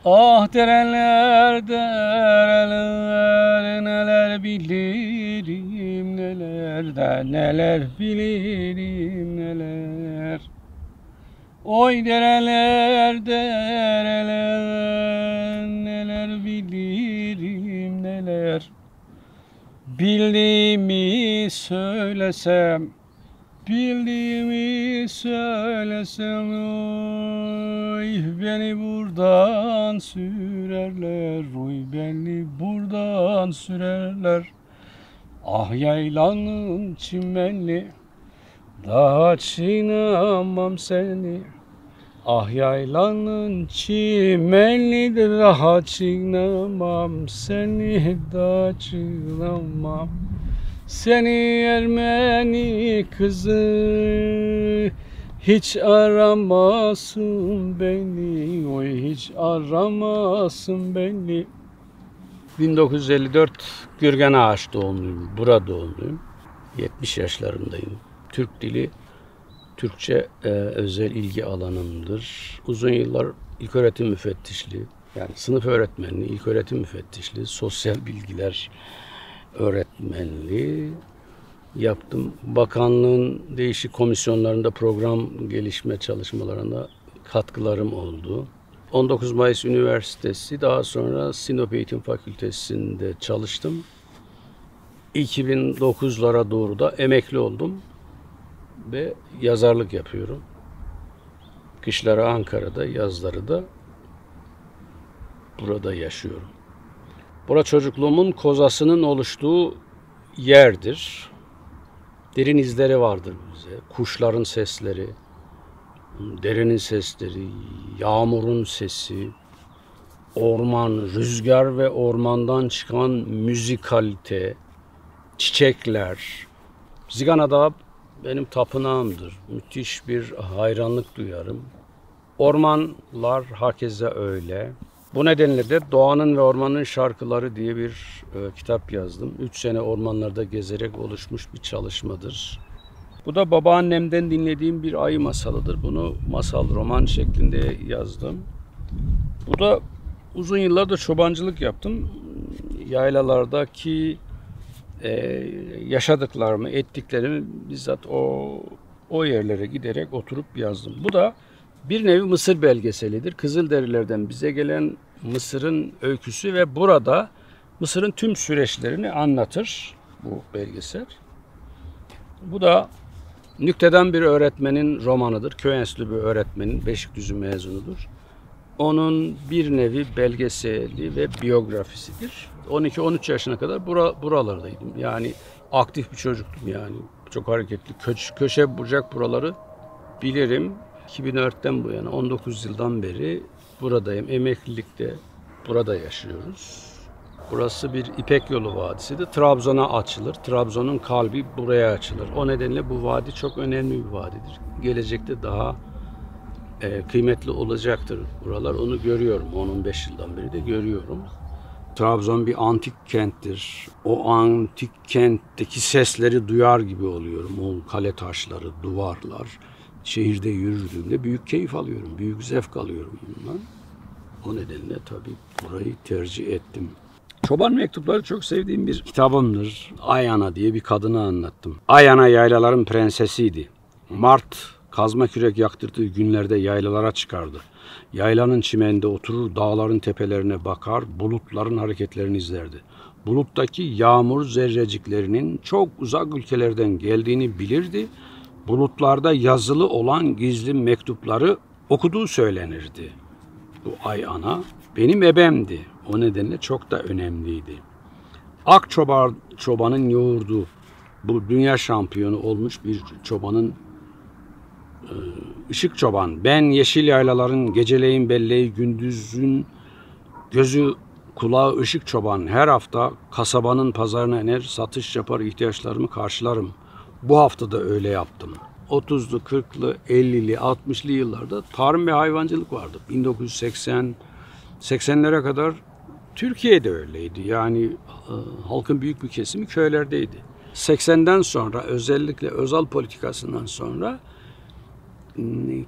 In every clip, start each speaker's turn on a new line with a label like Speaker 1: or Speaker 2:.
Speaker 1: Ah derenler dereler neler bilirim neler neler bilirim neler. Oy dereler dereler neler bilirim neler. Bildiğimi söylesem, bildiğimi söylesem oy beni buradan sürerler, oy beni buradan sürerler. Ah yaylanın çimenli, daha çiğnemem seni. Ah yaylanın çimenli, daha çiğnemem seni, daha çiğnemem. Seni Ermeni kızı hiç aramasın beni, oy hiç aramasın beni. 1954 Gürgen Ağaç doğumluyum, burada doğumluyum. 70 yaşlarındayım. Türk dili, Türkçe özel ilgi alanımdır. Uzun yıllar ilköğretim müfettişliği, yani sınıf öğretmenliği, ilköğretim müfettişliği, sosyal bilgiler öğretmenliği yaptım. Bakanlığın değişik komisyonlarında program gelişme çalışmalarına katkılarım oldu. 19 Mayıs Üniversitesi, daha sonra Sinop Eğitim Fakültesi'nde çalıştım. 2009'lara doğru da emekli oldum ve yazarlık yapıyorum. Kışları Ankara'da, yazları da burada yaşıyorum. Burası çocukluğumun kozasının oluştuğu yerdir. Derin izleri vardır bize. Kuşların sesleri, derenin sesleri, yağmurun sesi, orman, rüzgar ve ormandan çıkan müzikalite, çiçekler. Ziganada benim tapınağımdır. Müthiş bir hayranlık duyarım. Ormanlar hakeza öyle. Bu nedenle de Doğanın ve Ormanın Şarkıları diye bir kitap yazdım. 3 sene ormanlarda gezerek oluşmuş bir çalışmadır. Bu da babaannemden dinlediğim bir ayı masalıdır. Bunu masal, roman şeklinde yazdım. Bu da uzun yıllardır çobancılık yaptım. Yaylalardaki yaşadıklarımı, ettiklerimi bizzat o yerlere giderek oturup yazdım. Bu da bir nevi Mısır belgeselidir. Kızılderililerden bize gelen Mısır'ın öyküsü ve burada Mısır'ın tüm süreçlerini anlatır bu belgesel. Bu da nükteden bir öğretmenin romanıdır. Köy enstitülü bir öğretmenin, Beşikdüzü mezunudur. Onun bir nevi belgeseli ve biyografisidir. 12-13 yaşına kadar buralardaydım. Yani aktif bir çocuktum yani. Çok hareketli. Köşe bucak buraları bilirim. 2004'ten bu yana 19 yıldan beri buradayım. Emeklilikte burada yaşıyoruz. Burası bir İpek Yolu Vadisi'dir. Trabzon'a açılır. Trabzon'un kalbi buraya açılır. O nedenle bu vadi çok önemli bir vadidir. Gelecekte daha kıymetli olacaktır buralar. Onu görüyorum. 10-15 yıldan beri de görüyorum. Trabzon bir antik kenttir. O antik kentteki sesleri duyar gibi oluyorum. O kale taşları, duvarlar. Şehirde yürüdüğümde büyük keyif alıyorum. Büyük zevk alıyorum bundan. O nedenle tabii burayı tercih ettim. Çoban Mektupları çok sevdiğim bir kitabımdır. Ayana diye bir kadını anlattım. Ayana yaylaların prensesiydi. Mart kazma kürek yaktırdığı günlerde yaylalara çıkardı. Yaylanın çimeninde oturur, dağların tepelerine bakar, bulutların hareketlerini izlerdi. Buluttaki yağmur zerreciklerinin çok uzak ülkelerden geldiğini bilirdi. Bulutlarda yazılı olan gizli mektupları okuduğu söylenirdi. Bu Ayana benim ebemdi. O nedenle çok da önemliydi. Çobanın yoğurdu. Bu dünya şampiyonu olmuş bir çobanın Işık Çoban. Ben yeşil yaylaların geceleyin belleği, gündüzün gözü kulağı Işık Çoban. Her hafta kasabanın pazarına iner, satış yapar, ihtiyaçlarımı karşılarım. Bu hafta da öyle yaptım. 30'lu, 40'lı, 50'li, 60'lı yıllarda tarım ve hayvancılık vardı. 1980'lere kadar Türkiye'de öyleydi. Yani halkın büyük bir kesimi köylerdeydi. 80'den sonra özellikle Özal politikasından sonra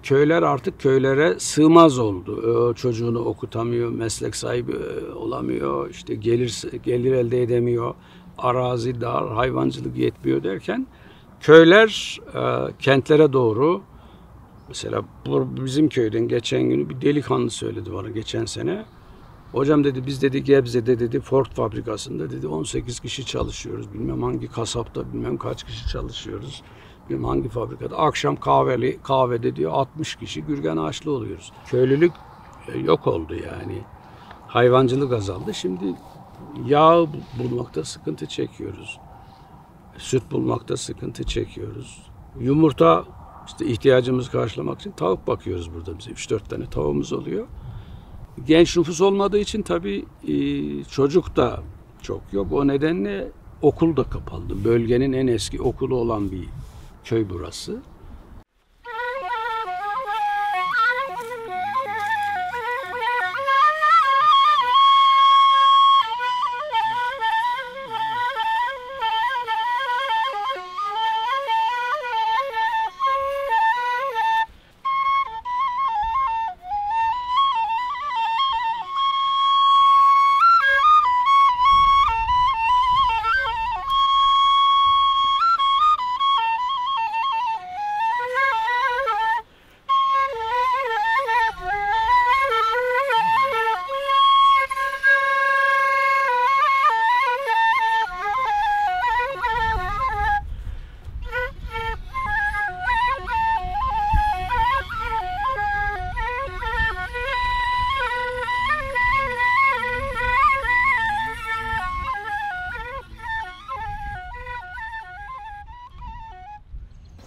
Speaker 1: köyler artık köylere sığmaz oldu. Çocuğunu okutamıyor, meslek sahibi olamıyor, işte gelir elde edemiyor, arazi dar, hayvancılık yetmiyor derken köyler kentlere doğru, mesela bizim köyden geçen günü bir delikanlı söyledi bana geçen sene. Hocam dedi biz dedi Gebze'de dedi Ford fabrikasında dedi 18 kişi çalışıyoruz. Bilmem hangi kasapta bilmem kaç kişi çalışıyoruz. Bilmem hangi fabrikada. Akşam kahvede diyor 60 kişi gürgen ağaçlı oluyoruz. Köylülük yok oldu yani. Hayvancılık azaldı. Şimdi yağ bulmakta sıkıntı çekiyoruz. Süt bulmakta sıkıntı çekiyoruz. Yumurta işte ihtiyacımızı karşılamak için tavuk bakıyoruz burada bize. 3-4 tane tavuğumuz oluyor. Genç nüfus olmadığı için tabii çocuk da çok yok. O nedenle okul da kapalı. Bölgenin en eski okulu olan bir köy burası.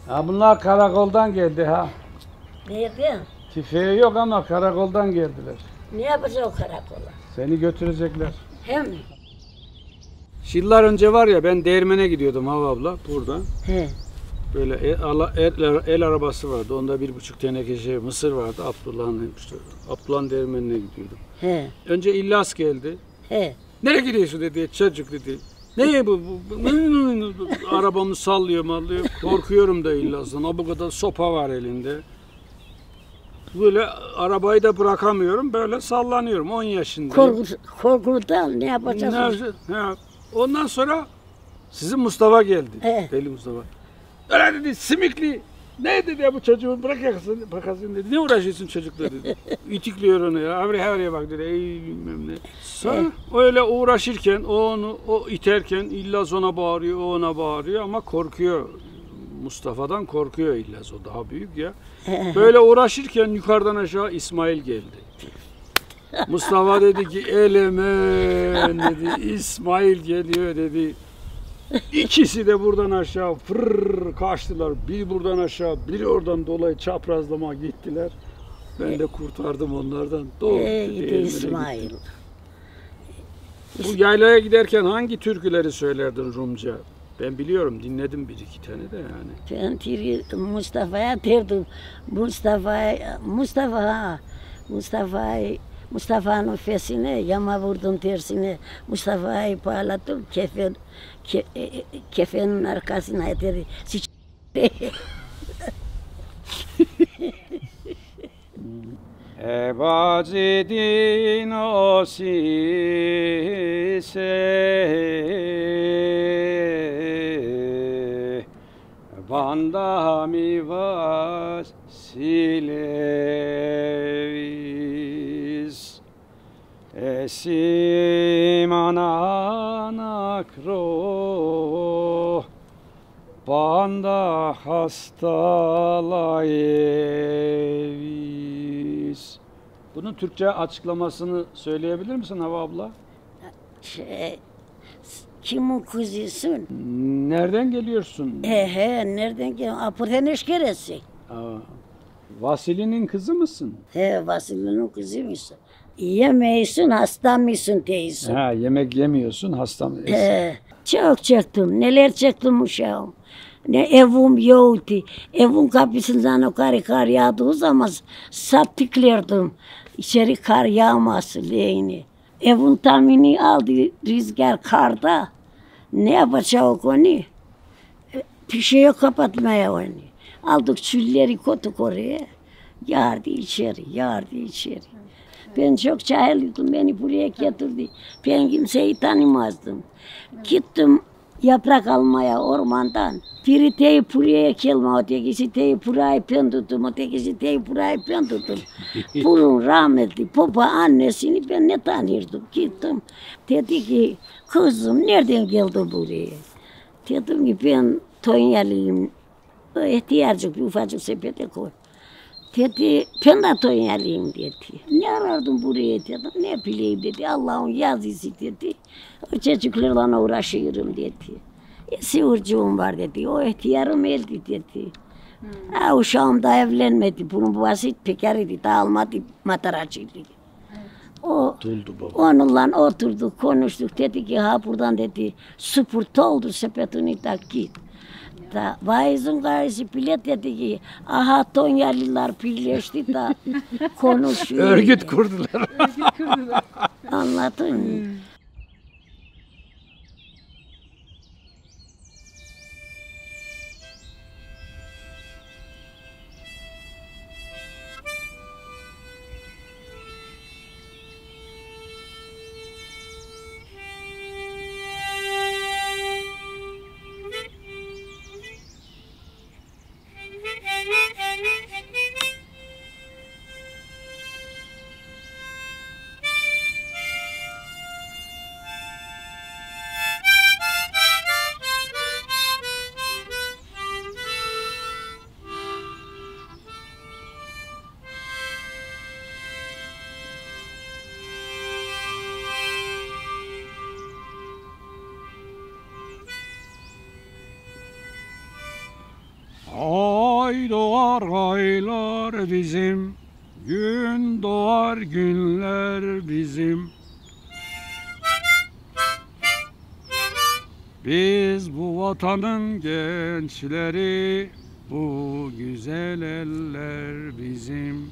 Speaker 1: Ha bunlar karakoldan geldi ha.
Speaker 2: Ne yapıyorsun?
Speaker 1: Tüfeği yok ama karakoldan geldiler.
Speaker 2: Ne yapacağız o karakola?
Speaker 1: Seni götürecekler.
Speaker 2: Hem?
Speaker 1: Yıllar önce var ya ben değirmene gidiyordum Hava abla buradan.
Speaker 2: He.
Speaker 1: Böyle el arabası vardı. Onda 1,5 teneke mısır vardı. Abdullah'ın değirmenine gidiyordum.
Speaker 2: He.
Speaker 1: Önce İllas geldi.
Speaker 2: He.
Speaker 1: Nereye gidiyorsun dedi çocuk dedi. Ne bu? Arabamı sallıyor mallıyor. Korkuyorum da İllas'tan. Bu kadar sopa var elinde. Böyle arabayı da bırakamıyorum. Böyle sallanıyorum 10 yaşındayım.
Speaker 2: Korkudan ne yapacağız?
Speaker 1: Ondan sonra sizin Mustafa geldi. Deli Mustafa. Öyle dedi simikli. Ne dedi ya bu çocuğu bırakasın dedi. Ne uğraşıyorsun çocukla dedi. İtikliyor onu ya. Havriye bak dedi. Ey bilmem ne. Sonra öyle uğraşırken o iterken İllaz ona bağırıyor, o ona bağırıyor ama korkuyor. Mustafa'dan korkuyor İllaz. O daha büyük ya. Böyle uğraşırken yukarıdan aşağı İsmail geldi. Mustafa dedi ki elemen dedi. İsmail geliyor dedi. İkisi de buradan aşağı fırr kaçtılar. Bir buradan aşağı, biri oradan dolayı çaprazlama gittiler. Ben de kurtardım onlardan.
Speaker 2: İsmail.
Speaker 1: Bu yaylaya giderken hangi türküleri söylerdin Rumca? Ben biliyorum, dinledim bir iki tane de yani.
Speaker 2: Ben Mustafa'ya derdim. Mustafa'nın fesine yama vurdum tersine. Mustafa'yı bağladım kefenin arkasına dedi.
Speaker 1: Ebacidin o sise banda mi vasilevis esim anakro banda hastalayvis. Bunun Türkçe açıklamasını söyleyebilir misin Hava abla?
Speaker 2: Kimin kızısın?
Speaker 1: Nereden geliyorsun?
Speaker 2: Nereden geliyorsun? Apurten eşkeresi.
Speaker 1: Vasili'nin kızı mısın?
Speaker 2: Vasili'nin kızı mısın? Yemeğisin, hasta mısın teyze?
Speaker 1: Yemek yemiyorsun, hasta mısın?
Speaker 2: Çok çektim, neler çektim uşağım. Ne evim yoktu. Evin kapısından o kar yağdığı zaman saptıklardım. İçeri kar yağması lehine. Evin tamini aldı rüzgar karda. Ne yapacak onu? Pişeye kapatmaya onu. Aldık çülleri koyduk oraya. Yağdı içeri. Ben çok cahildim. Beni buraya getirdi. Ben kimseyi tanımazdım. Gittim yaprak almaya ormandan. Biri teyip buraya kelme, ötekisi teyip burayı ben tuttum, ötekisi teyip burayı ben tuttum. Bunun rahmetli baba annesini ben ne tanırdım. Gittim. Dedi ki kızım nereden geldin buraya? Dedim ki ben Tonyalıyım. İhtiyacık bir ufacık sepete koy. Dedi ben de Tonyalıyım dedi. Ne arardın buraya dedim. Ne bileyim dedi. Allah'ın yazısı dedi. O çocuklarla uğraşıyorum dedi. Sivurcuğum var dedi. O ihtiyarım eldi dedi. Uşağım da evlenmedi. Bunun babası peker idi. Dağılmadı mataracıydı. Onunla oturduk konuştuk. Dedi ki buradan dedi süpürte oldu sepetini da git. Vaizin karısı bile dedi ki Tonyalılar birleşti da konuşuyor.
Speaker 1: Örgüt kurdular.
Speaker 2: Anladın mı?
Speaker 1: Ay doğar aylar bizim, gün doğar günler bizim. Biz bu vatanın gençleri, bu güzel eller bizim.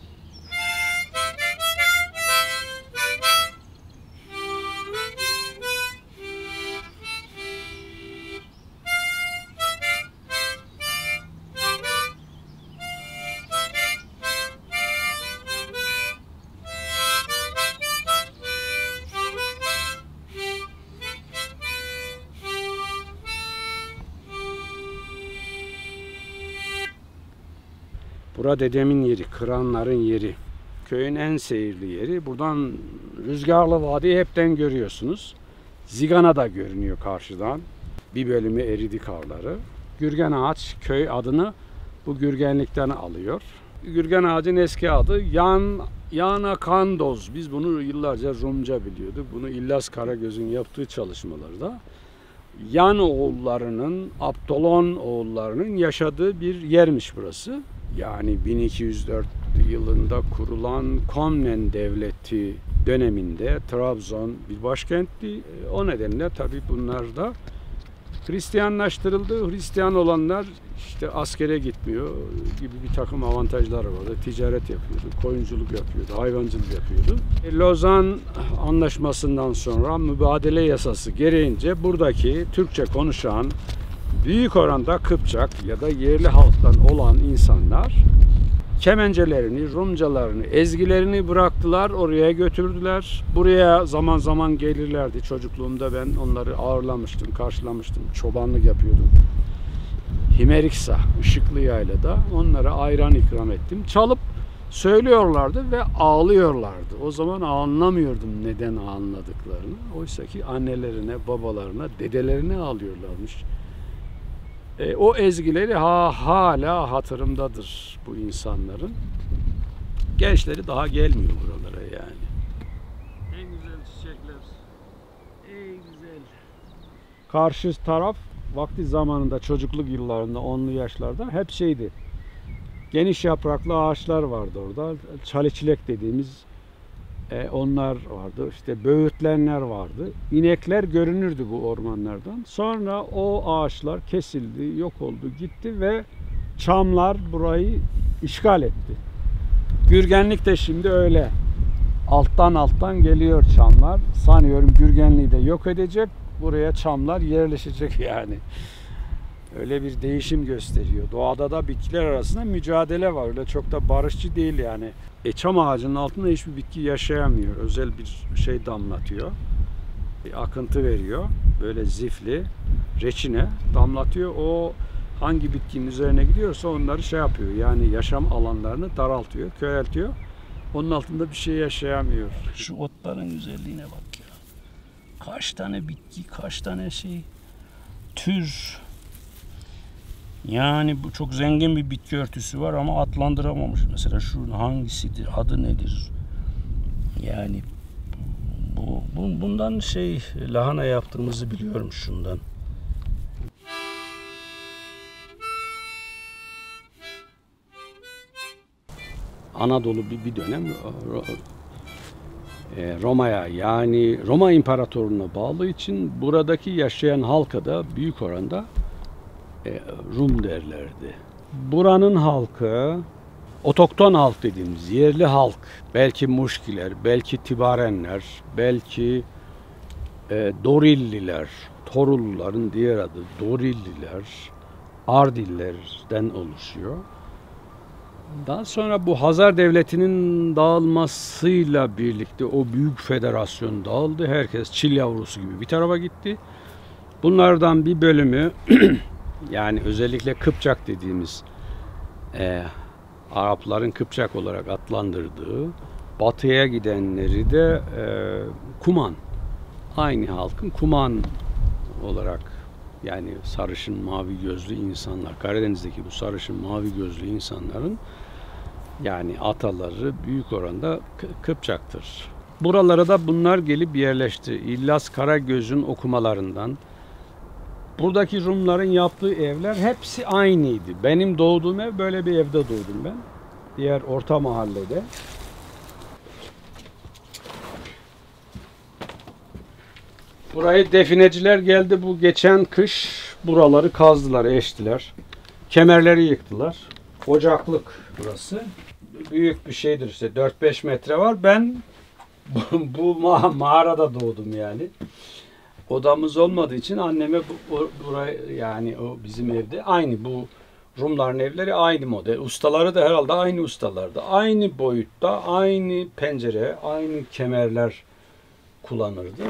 Speaker 1: Bura dedemin yeri, kıranların yeri. Köyün en seyirli yeri. Buradan Rüzgarlı Vadi'yi hepten görüyorsunuz. Zigana da görünüyor karşıdan. Bir bölümü eridi karları. Gürgen Ağaç köy adını bu gürgenlikten alıyor. Gürgen Ağacın eski adı Yana Kandoz. Biz bunu yıllarca Rumca biliyorduk. Bunu İllas Karagöz'ün yaptığı çalışmalarda Yan oğullarının, Abdolon oğullarının yaşadığı bir yermiş burası. Yani 1204 yılında kurulan Komnen Devleti döneminde Trabzon bir başkentti. O nedenle tabii bunlar da Hristiyanlaştırıldı. Hristiyan olanlar işte askere gitmiyor gibi bir takım avantajları vardı. Ticaret yapıyordu, koyunculuk yapıyordu, hayvancılık yapıyordu. Lozan Anlaşması'ndan sonra mübadele yasası gereğince buradaki Türkçe konuşan büyük oranda Kıpçak ya da yerli halktan olan insanlar kemencelerini, Rumcalarını, ezgilerini bıraktılar, oraya götürdüler. Buraya zaman zaman gelirlerdi. Çocukluğumda ben onları ağırlamıştım, karşılamıştım. Çobanlık yapıyordum. Himeriksa, Işıklı Yayla'da onlara ayran ikram ettim. Çalıp söylüyorlardı ve ağlıyorlardı. O zaman anlamıyordum neden ağladıklarını. Oysa ki annelerine, babalarına, dedelerine ağlıyorlarmış. O ezgileri hala hatırımdadır bu insanların. Gençleri daha gelmiyor buralara yani. En güzel çiçekler. En güzel. Karşı taraf vakti zamanında çocukluk yıllarında 10'lu yaşlarda hep şeydi. Geniş yapraklı ağaçlar vardı orada. Çaliçilek dediğimiz onlar vardı. İşte böğürtlenler vardı. İnekler görünürdü bu ormanlardan. Sonra o ağaçlar kesildi, yok oldu, gitti ve çamlar burayı işgal etti. Gürgenlik de şimdi öyle. Alttan geliyor çamlar. Sanıyorum Gürgenliği de yok edecek. Buraya çamlar yerleşecek yani. Öyle bir değişim gösteriyor. Doğada da bitkiler arasında mücadele var. Öyle çok da barışçı değil yani. Çam ağacının altında hiçbir bitki yaşayamıyor. Özel bir şey damlatıyor. Akıntı veriyor. Böyle zifli, reçine damlatıyor. O hangi bitkinin üzerine gidiyorsa onları şey yapıyor. Yani yaşam alanlarını daraltıyor, köreltiyor. Onun altında bir şey yaşayamıyor. Şu otların güzelliğine bak ya. Kaç tane bitki, kaç tane şey, tür. Yani bu çok zengin bir bitki örtüsü var ama adlandıramamış. Mesela şu hangisidir, adı nedir? Yani bundan lahana yaptığımızı biliyorum şundan. Anadolu bir dönem Roma'ya yani Roma İmparatorluğu'na bağlı için buradaki yaşayan halka da büyük oranda Rum derlerdi. Buranın halkı, otokton halk dediğimiz yerli halk, belki Muşkiler, belki Tibarenler, belki Dorilliler, Torulluların diğer adı Dorilliler, Ardillerden oluşuyor. Daha sonra bu Hazar Devleti'nin dağılmasıyla birlikte o büyük federasyon dağıldı. Herkes çil yavrusu gibi bir tarafa gitti. Bunlardan bir bölümü yani özellikle Kıpçak dediğimiz Arapların Kıpçak olarak adlandırdığı batıya gidenleri de Kuman. Aynı halkın Kuman olarak yani sarışın mavi gözlü insanlar, Karadeniz'deki bu sarışın mavi gözlü insanların yani ataları büyük oranda Kıpçaktır. Buralara da bunlar gelip yerleşti. İlyas Karagöz'ün okumalarından buradaki Rumların yaptığı evler hepsi aynıydı. Benim doğduğum ev böyle bir evde doğdum ben. Diğer orta mahallede. Burayı defineciler geldi bu geçen kış buraları kazdılar, eştiler. Kemerleri yıktılar. Ocaklık burası. Büyük bir şeydir işte 4-5 metre var. Ben bu mağarada doğdum yani. Odamız olmadığı için anneme burayı yani o bizim evde aynı bu Rumların evleri aynı model. Ustaları da herhalde aynı ustalarda. Aynı boyutta, aynı pencere, aynı kemerler kullanırdı.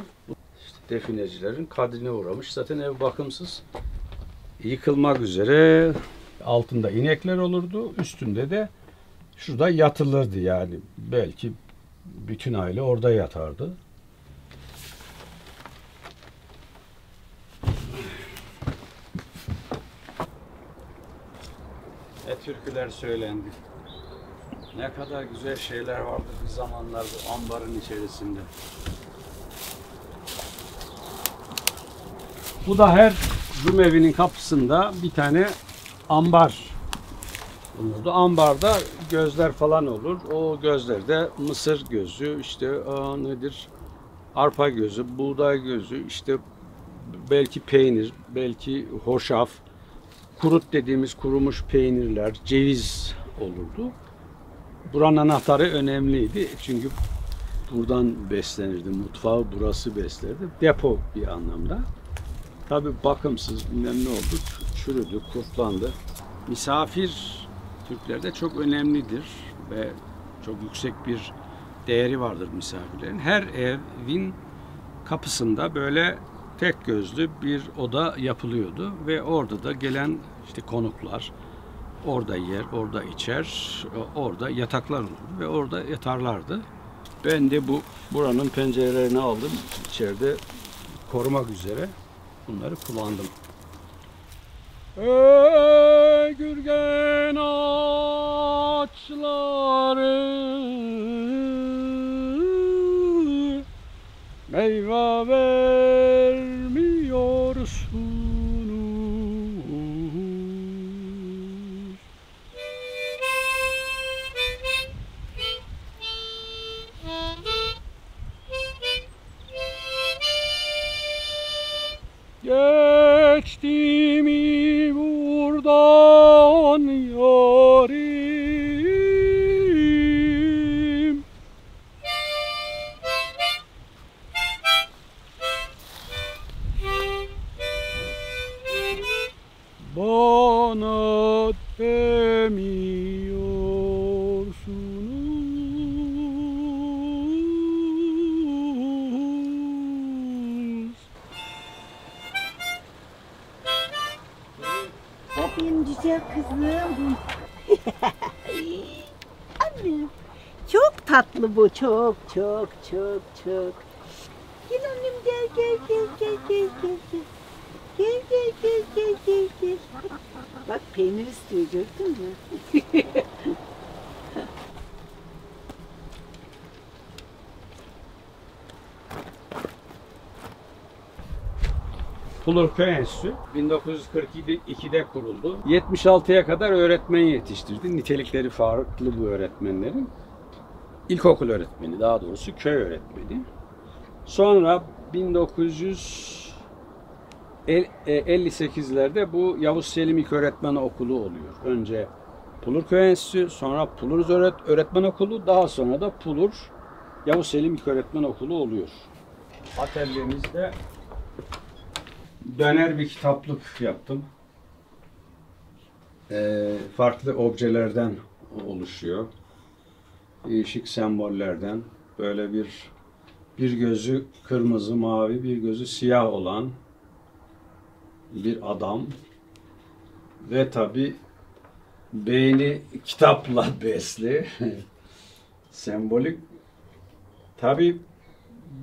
Speaker 1: İşte definecilerin kadrine uğramış. Zaten ev bakımsız. Yıkılmak üzere. Altında inekler olurdu. Üstünde de şurada yatılırdı yani. Belki bütün aile orada yatardı. Türküler söylendi. Ne kadar güzel şeyler vardı bir zamanlar bu ambarın içerisinde. Bu da her Rum evinin kapısında bir tane ambar bulunurdu. Ambarda gözler falan olur. O gözlerde mısır gözü, işte nedir? Arpa gözü, buğday gözü, işte belki peynir, belki hoşaf, kurut dediğimiz kurumuş peynirler, ceviz olurdu. Buranın anahtarı önemliydi. Çünkü buradan beslenirdi. Mutfağı burası beslerdi. Depo bir anlamda. Tabi bakımsız bilmem ne oldu. Çürüdü, kurtlandı. Misafir Türklerde çok önemlidir ve çok yüksek bir değeri vardır misafirlerin. Her evin kapısında böyle tek gözlü bir oda yapılıyordu ve orada da gelen işte konuklar orada yer, orada içer, orada yataklar olurdu ve orada yatarlardı. Ben de buranın pencerelerini aldım, içeride korumak üzere bunları kullandım. Ey gürgen ağaçları, meyve vermiyorsunuz. Geçti mi buradan yarim? Bana demiyorsunuz.
Speaker 3: Benim güzel kızım. Annem. Çok tatlı bu. Çok. Gel annem gel. Gel. Bak peynir istiyor gördün mü?
Speaker 1: Pulurköy Enstitüsü 1942'de kuruldu. 76'ya kadar öğretmen yetiştirdi. Nitelikleri farklı bu öğretmenlerin. İlkokul öğretmeni, daha doğrusu köy öğretmeni. Sonra 1958'lerde bu Yavuz Selim İlköğretmen Okulu oluyor. Önce Pulurköy Enstitüsü, sonra Pulur Öğretmen Okulu, daha sonra da Pulur Yavuz Selim İlköğretmen Okulu oluyor. Atölyemizde döner bir kitaplık yaptım. Farklı objelerden oluşuyor. Değişik sembollerden. Böyle bir gözü kırmızı, mavi, bir gözü siyah olan bir adam. Ve tabi beyni kitapla besli. Sembolik. Tabi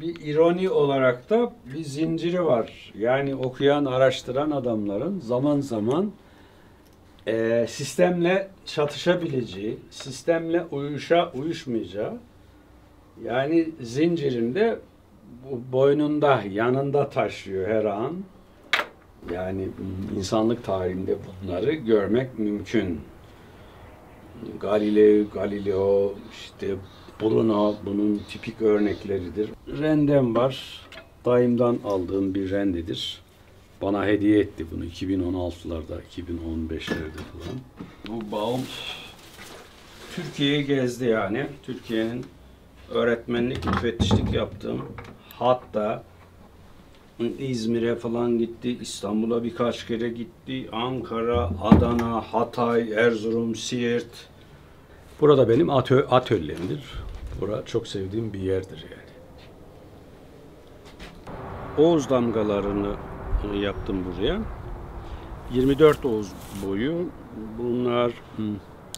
Speaker 1: bir ironi olarak da bir zinciri var. Yani okuyan, araştıran adamların zaman zaman sistemle çatışabileceği, sistemle uyuşmayacağı, yani zincirinde boynunda, yanında taşıyor her an. Yani insanlık tarihinde bunları görmek mümkün. Galileo, işte Bruno bunun tipik örnekleridir. Rendem var. Dayımdan aldığım bir rendedir. Bana hediye etti bunu 2016'larda, 2015'lerde falan. Bu bağım Türkiye'yi gezdi yani. Türkiye'nin öğretmenlik, müfettişlik yaptığım, hatta İzmir'e falan gitti, İstanbul'a birkaç kere gitti, Ankara, Adana, Hatay, Erzurum, Siirt. Burada benim atölyemdir. Burası çok sevdiğim bir yerdir yani. Oğuz damgalarını yaptım buraya. 24 Oğuz boyu. Bunlar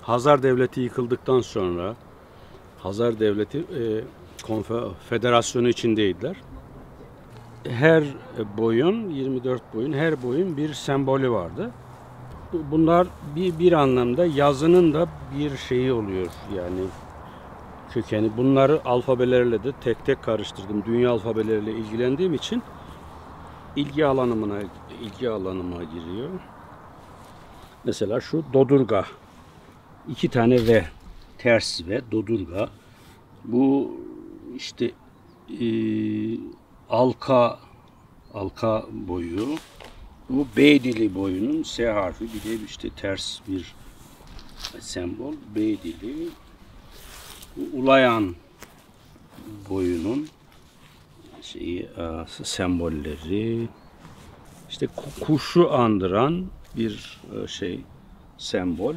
Speaker 1: Hazar Devleti yıkıldıktan sonra Hazar Devleti federasyonu içindeydiler. Her boyun, 24 boyun, her boyun bir sembolü vardı. Bunlar bir anlamda yazının da bir şeyi oluyor yani kökeni. Bunları alfabelerle de tek tek karıştırdım. Dünya alfabeleriyle ilgilendiğim için ilgi alanıma giriyor. Mesela şu Dodurga. 2 tane V. ters ve dodurga. Bu işte alka boyu. Bu B dili boyunun S harfi, bir de işte ters bir sembol B dili. Bu ulayan boyunun sembolleri. İşte kuşu andıran bir sembol.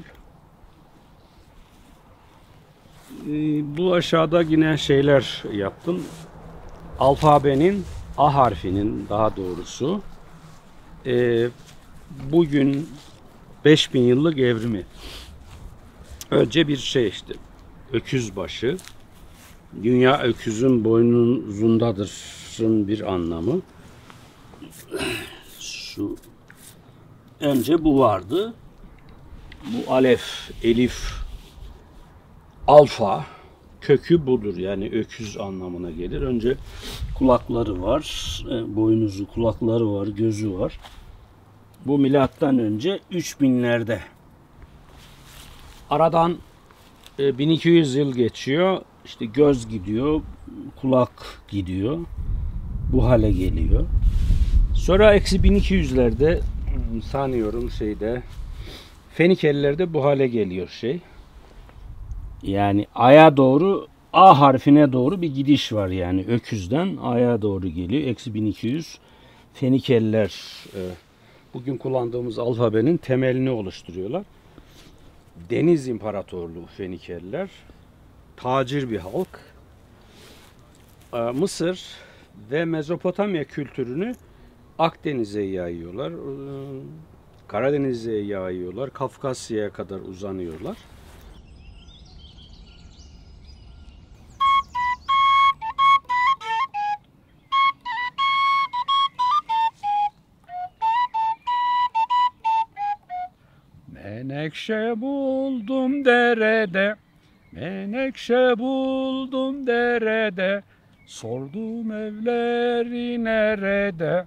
Speaker 1: Bu aşağıda yine şeyler yaptım. Alfabenin A harfinin, daha doğrusu bugün 5000 yıllık evrimi. Önce bir işte öküz başı. Dünya öküzün boynunun uzundadır'ın bir anlamı. Önce bu vardı. Bu alef, elif, alfa kökü budur. Yani öküz anlamına gelir. Önce kulakları var, boynuzu, kulakları var, gözü var. Bu milattan önce 3000'lerde. Aradan 1200 yıl geçiyor. İşte göz gidiyor, kulak gidiyor. Bu hale geliyor. Sonra eksi 1200'lerde sanıyorum Fenikeliler'de bu hale geliyor Yani Ay'a doğru, A harfine doğru bir gidiş var yani. Öküzden Ay'a doğru geliyor. Eksi 1200 Fenikeliler bugün kullandığımız alfabenin temelini oluşturuyorlar. Deniz İmparatorluğu Fenikeliler. Tacir bir halk. Mısır ve Mezopotamya kültürünü Akdeniz'e yayıyorlar. Karadeniz'e yayıyorlar. Kafkasya'ya kadar uzanıyorlar.
Speaker 4: Menekşe buldum derede, menekşe buldum derede, sordum evleri nerede?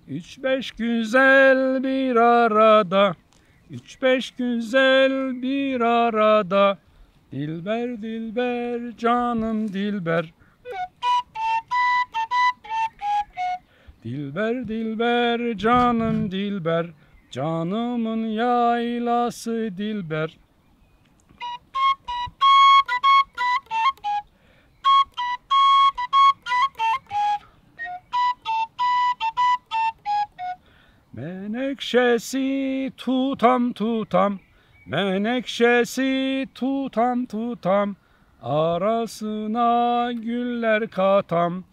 Speaker 4: Üç beş güzel bir arada, üç beş güzel bir arada, dilber dilber canım dilber. Dilber dilber canım dilber, canımın yaylası dilber. Menekşesi tutam tutam, menekşesi tutam tutam, arasına güller katam.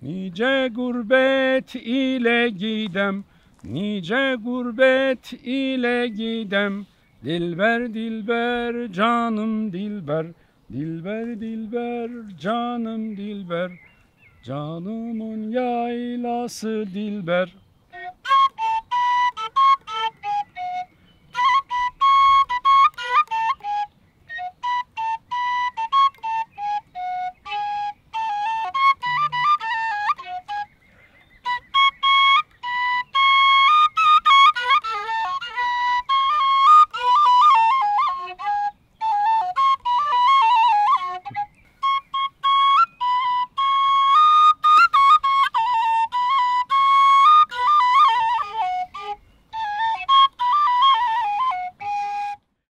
Speaker 4: Nice gurbet ile gidem, nice gurbet ile gidem, dilber dilber canım dilber, dilber dilber canım dilber, canımın yaylası dilber.